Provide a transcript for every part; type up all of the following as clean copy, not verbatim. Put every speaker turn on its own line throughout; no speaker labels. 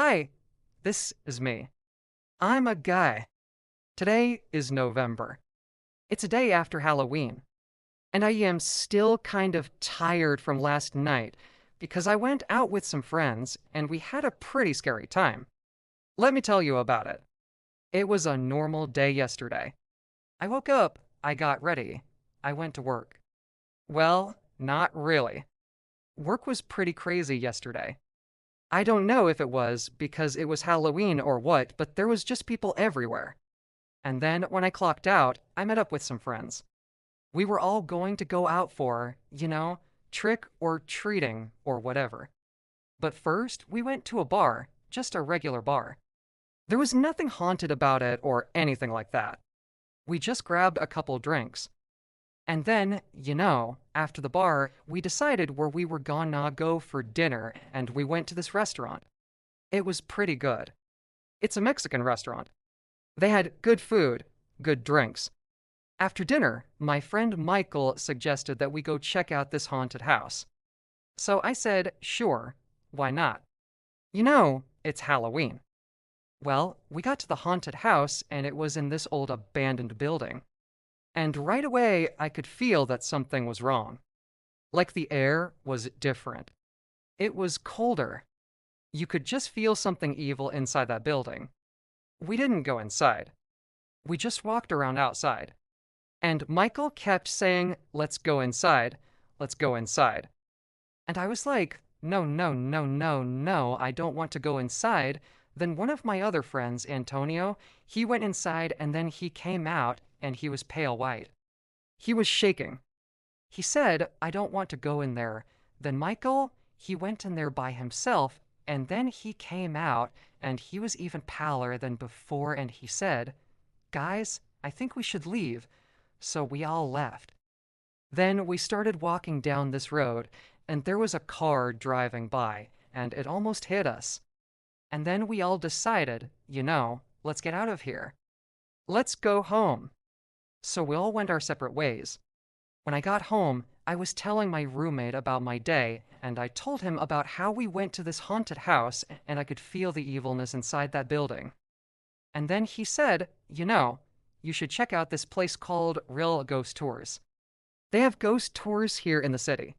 Hi, this is me. I'm a guy. Today is November. It's a day after Halloween, and I am still kind of tired from last night because I went out with some friends and we had a pretty scary time. Let me tell you about it. It was a normal day yesterday. I woke up, I got ready, I went to work. Well, not really. Work was pretty crazy yesterday. I don't know if it was because it was Halloween or what, but there was just people everywhere. And then when I clocked out, I met up with some friends. We were all going to go out for, trick or treating or whatever. But first, we went to a bar, just a regular bar. There was nothing haunted about it or anything like that. We just grabbed a couple drinks. And then, after the bar, we decided where we were gonna go for dinner, and we went to this restaurant. It was pretty good. It's a Mexican restaurant. They had good food, good drinks. After dinner, my friend Michael suggested that we go check out this haunted house. So I said, sure, why not? It's Halloween. Well, we got to the haunted house, and it was in this old abandoned building. And right away, I could feel that something was wrong. Like the air was different. It was colder. You could just feel something evil inside that building. We didn't go inside. We just walked around outside. And Michael kept saying, let's go inside, let's go inside. And I was like, no, no, no, no, no, I don't want to go inside. Then one of my other friends, Antonio, he went inside and then he came out and he was pale white. He was shaking. He said, I don't want to go in there. Then Michael, he went in there by himself and then he came out and he was even paler than before and he said, guys, I think we should leave. So we all left. Then we started walking down this road and there was a car driving by and it almost hit us. And then we all decided, let's get out of here. Let's go home. So we all went our separate ways. When I got home, I was telling my roommate about my day, and I told him about how we went to this haunted house and I could feel the evilness inside that building. And then he said, you should check out this place called Real Ghost Tours. They have ghost tours here in the city.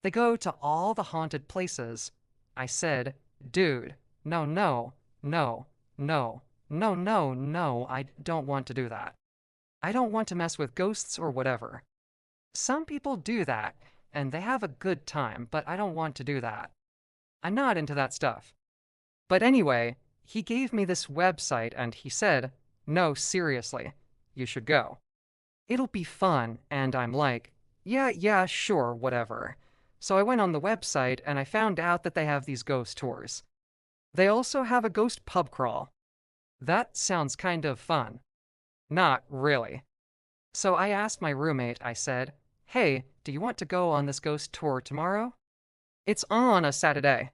They go to all the haunted places. I said, dude, no, no, no, no, no, no, no, I don't want to do that. I don't want to mess with ghosts or whatever. Some people do that, and they have a good time, but I don't want to do that. I'm not into that stuff. But anyway, he gave me this website and he said, no, seriously, you should go. It'll be fun, and I'm like, yeah, sure, whatever. So I went on the website and I found out that they have these ghost tours. They also have a ghost pub crawl. That sounds kind of fun. Not really. So I asked my roommate, I said, hey, do you want to go on this ghost tour tomorrow? It's on a Saturday.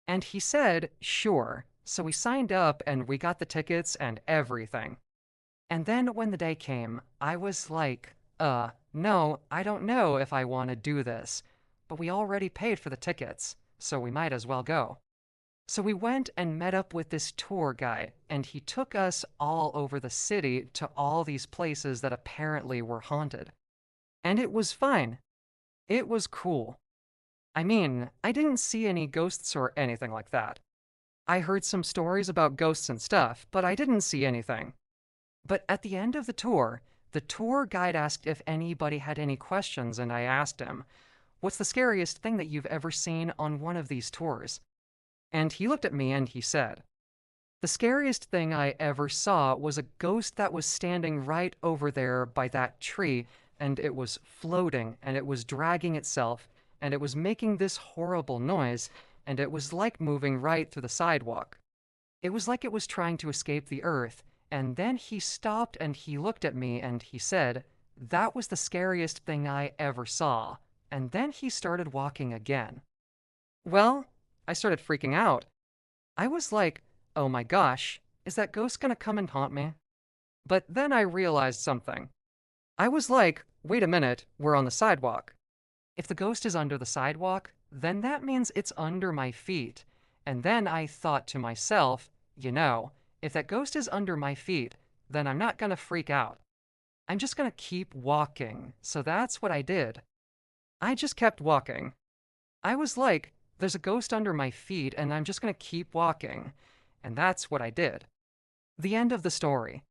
And he said, sure. So we signed up and we got the tickets and everything. And then when the day came, I was like, no, I don't know if I want to do this. But we already paid for the tickets, so we might as well go. So we went and met up with this tour guide, and he took us all over the city to all these places that apparently were haunted. And it was fine. It was cool. I mean, I didn't see any ghosts or anything like that. I heard some stories about ghosts and stuff, but I didn't see anything. But at the end of the tour guide asked if anybody had any questions, and I asked him, what's the scariest thing that you've ever seen on one of these tours? And he looked at me and he said, the scariest thing I ever saw was a ghost that was standing right over there by that tree, and it was floating, and it was dragging itself, and it was making this horrible noise, and it was like moving right through the sidewalk. It was like it was trying to escape the earth, and then he stopped and he looked at me and he said, that was the scariest thing I ever saw, and then he started walking again. Well, I started freaking out. I was like, oh my gosh, is that ghost gonna come and haunt me? But then I realized something. I was like, wait a minute, we're on the sidewalk. If the ghost is under the sidewalk, then that means it's under my feet. And then I thought to myself, if that ghost is under my feet, then I'm not gonna freak out. I'm just gonna keep walking. So that's what I did. I just kept walking. I was like, there's a ghost under my feet, and I'm just gonna keep walking. And that's what I did. The end of the story.